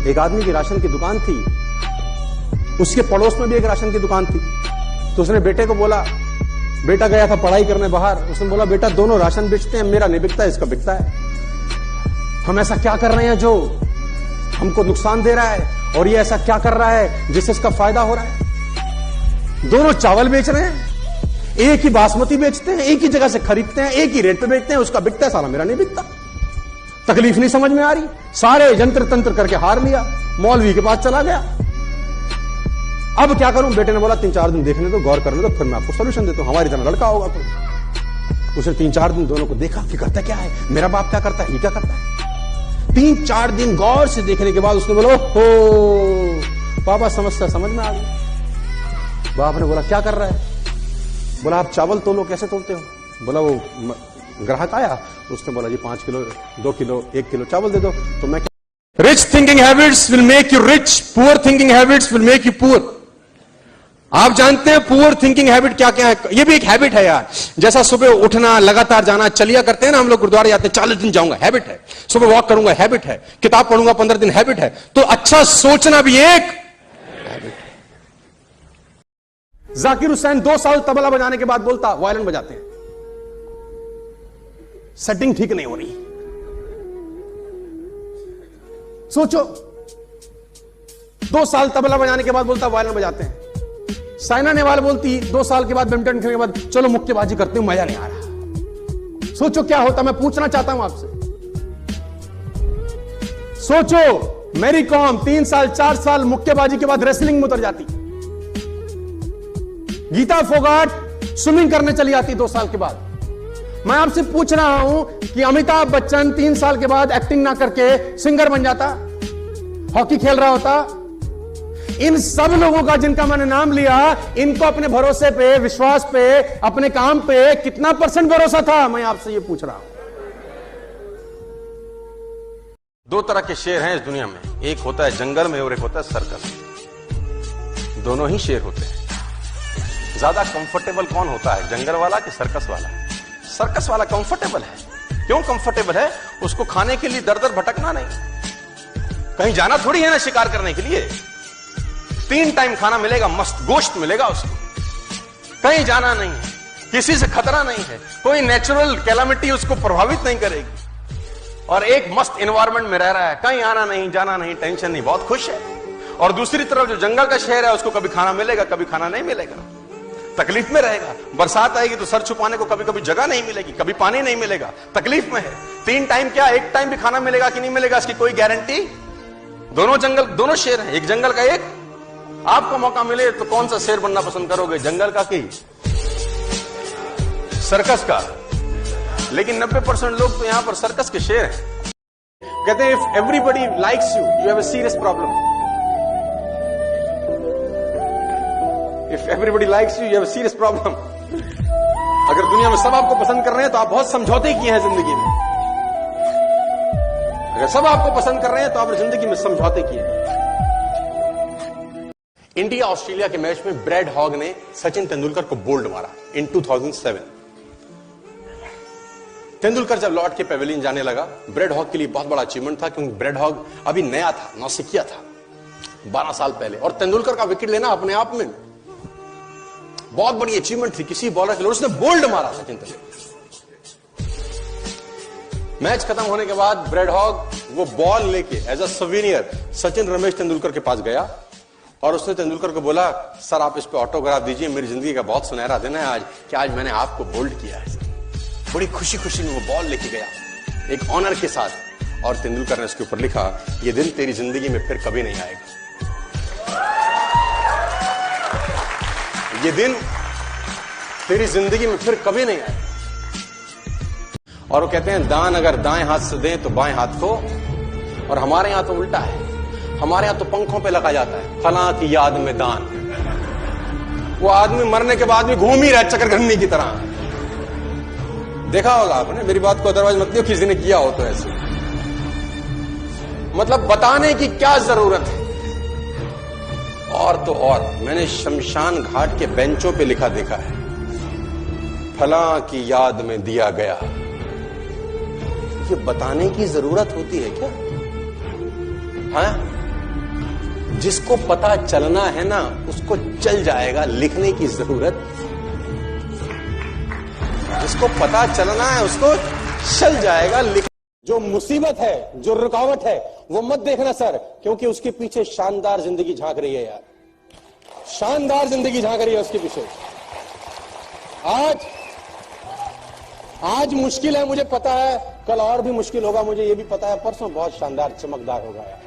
एक आदमी की राशन की दुकान थी, उसके पड़ोस में भी एक राशन की दुकान थी। तो उसने बेटे को बोला, बेटा गया था पढ़ाई करने बाहर, उसने बोला बेटा दोनों राशन बेचते हैं, मेरा नहीं बिकता है, इसका बिकता है। हम ऐसा क्या कर रहे हैं जो हमको नुकसान दे रहा है, और ये ऐसा क्या कर रहा है जिससे इसका फायदा हो रहा है। दोनों चावल बेच रहे हैं, एक ही बासमती बेचते हैं, एक ही जगह से खरीदते हैं, एक ही रेट पे बेचते हैं, उसका बिकता है, साला मेरा नहीं बिकता। तकलीफ नहीं समझ में आ रही, सारे यंत्र तंत्र करके हार लिया, मौलवी के पास चला गया। अब क्या करूं? बेटे ने बोला 3-4 दिन देखने दो, गौर करने दो, फिर मैं आपको सोल्यूशन देता हूं, हमारी तरह लड़का होगा कोई। उसने 3-4 दिन दोनों को देखा कि करता क्या है, मेरा बाप क्या करता है, ये क्या करता है। 3-4 दिन गौर से देखने के बाद उसने बोला ओहो पापा समझता, समझ में आ गया। बाप ने बोला क्या कर रहा है? बोला आप चावल तोलो, कैसे तोलते हो? बोला वो ग्राहक आया, उसने बोला जी 5 किलो, 2 किलो, 1 किलो चावल दे दो। तो मैं rich thinking habits will make you rich, poor thinking habits will make you poor. आप जानते हैं पुअर थिंकिंग हैबिट क्या क्या है? ये भी एक हैबिट है यार। जैसा सुबह उठना, लगातार जाना, चलिया करते हैं ना हम लोग, गुरुद्वारे जाते हैं, 40 दिन जाऊंगा, हैबिट है। सुबह वॉक करूंगा, हैबिट है। किताब पढ़ूंगा 15 दिन, हैबिट है। तो अच्छा सोचना भी एक हैबिट है। जाकिर हुसैन 2 साल तबला बजाने के बाद बोलता वायलिन बजाते हैं, सेटिंग ठीक नहीं हो रही। सोचो 2 साल तबला बजाने के बाद बोलता वायलिन बजाते हैं। साइना नेहवाल बोलती 2 साल के बाद बैडमिंटन खेलने के बाद चलो मुक्केबाजी करते हूं, मजा नहीं आ रहा। सोचो क्या होता। मैं पूछना चाहता हूं आपसे, सोचो मैरी कॉम 3 साल 4 साल मुक्केबाजी के बाद रेसलिंग में उतर जाती। गीता फोगाट स्विमिंग करने चली जाती 2 साल के बाद। मैं आपसे पूछ रहा हूं कि अमिताभ बच्चन 3 साल के बाद एक्टिंग ना करके सिंगर बन जाता, हॉकी खेल रहा होता। इन सब लोगों का जिनका मैंने नाम लिया, इनको अपने भरोसे पे, विश्वास पे, अपने काम पे कितना % भरोसा था? मैं आपसे ये पूछ रहा हूं। 2 तरह के शेर हैं इस दुनिया में, एक होता है जंगल में और एक होता है सर्कस। दोनों ही शेर होते हैं। ज्यादा कंफर्टेबल कौन होता है, जंगल वाला कि सर्कस वाला? सर्कस वाला कंफर्टेबल है। क्यों कंफर्टेबल है? उसको खाने के लिए दर दर भटकना नहीं, कहीं जाना थोड़ी है ना शिकार करने के लिए। 3 टाइम खाना मिलेगा, मस्त गोश्त मिलेगा उसको, कहीं जाना नहीं है, किसी से खतरा नहीं है, कोई नेचुरल कैलामिटी उसको प्रभावित नहीं करेगी, और एक मस्त एनवायरमेंट में रह रहा है, कहीं आना नहीं, जाना नहीं, टेंशन नहीं, बहुत खुश है। और दूसरी तरफ जो जंगल का शेर है, उसको कभी खाना मिलेगा, कभी खाना नहीं मिलेगा, तकलीफ में रहेगा। बरसात आएगी तो सर छुपाने को कभी कभी जगह नहीं मिलेगी, कभी पानी नहीं मिलेगा, तकलीफ में है। 3 टाइम क्या 1 टाइम भी खाना मिलेगा कि नहीं मिलेगा, इसकी कोई गारंटी। दोनों शेर हैं, एक जंगल का, एक। आपको मौका मिले तो कौन सा शेर बनना पसंद करोगे, जंगल का कि सर्कस का? लेकिन 90% लोग तो यहां पर सर्कस के शेर हैं। कहते हैं if everybody likes you, you have a serious problem. If everybody likes you, you have a serious problem. अगर दुनिया में सब आपको पसंद कर रहे हैं तो आप बहुत समझौते किए हैं जिंदगी में। अगर सब आपको पसंद कर रहे हैं तो आपने जिंदगी में समझौते किए हैं। इंडिया ऑस्ट्रेलिया के मैच में ब्रैड हॉग ने सचिन तेंदुलकर को बोल्ड मारा इन 2007। तेंदुलकर जब लौट के पेविलियन जाने लगा, ब्रैड हॉग के लिए बहुत बड़ा अचीवमेंट था, क्योंकि ब्रैड हॉग अभी नया था, नौसिखिया था 12 साल पहले, और तेंदुलकर का विकेट लेना अपने आप में बहुत बड़ी अचीवमेंट थी किसी बॉलर के लिए। उसने बोल्ड मारा सचिन तेंदुलकर। मैच खत्म होने के बाद ब्रैड हॉग वो बॉल लेके as a souvenir Sachin Ramesh Tendulkar के पास गया, और उसने तेंदुलकर को बोला सर आप इस पे ऑटोग्राफ दीजिए, मेरी जिंदगी का बहुत सुनहरा दिन है आज, कि आज मैंने आपको बोल्ड किया है। बड़ी खुशी खुशी में वो बॉल लेके गया एक ऑनर के साथ, और तेंदुलकर ने उसके ऊपर लिखा ये दिन तेरी जिंदगी में फिर कभी नहीं आएगा, ये दिन तेरी जिंदगी में फिर कभी नहीं आएगा। और वो कहते हैं दान अगर दाएं हाथ से दें तो बाएं हाथ को, और हमारे यहां तो उल्टा है, हमारे यहां तो पंखों पे लगा जाता है फलां की याद में दान। वो आदमी मरने के बाद भी घूम ही रहा है चक्रघन्नी की तरह। देखा होगा आपने, मेरी बात को अदरवाइज मत लियो, किसी ने किया हो तो ऐसे। मतलब बताने की क्या जरूरत है। और तो और मैंने शमशान घाट के बेंचों पे लिखा देखा है फलां की याद में दिया गया। ये बताने की जरूरत होती है क्या? हाँ, जिसको पता चलना है ना उसको चल जाएगा, लिखने की जरूरत। जिसको पता चलना है उसको चल जाएगा, जो मुसीबत है, जो रुकावट है, वो मत देखना सर, क्योंकि उसके पीछे शानदार जिंदगी झांक रही है यार, शानदार जिंदगी झांक रही है उसके पीछे। आज मुश्किल है, मुझे पता है, कल और भी मुश्किल होगा, मुझे ये भी पता है, परसों बहुत शानदार चमकदार होगा यार।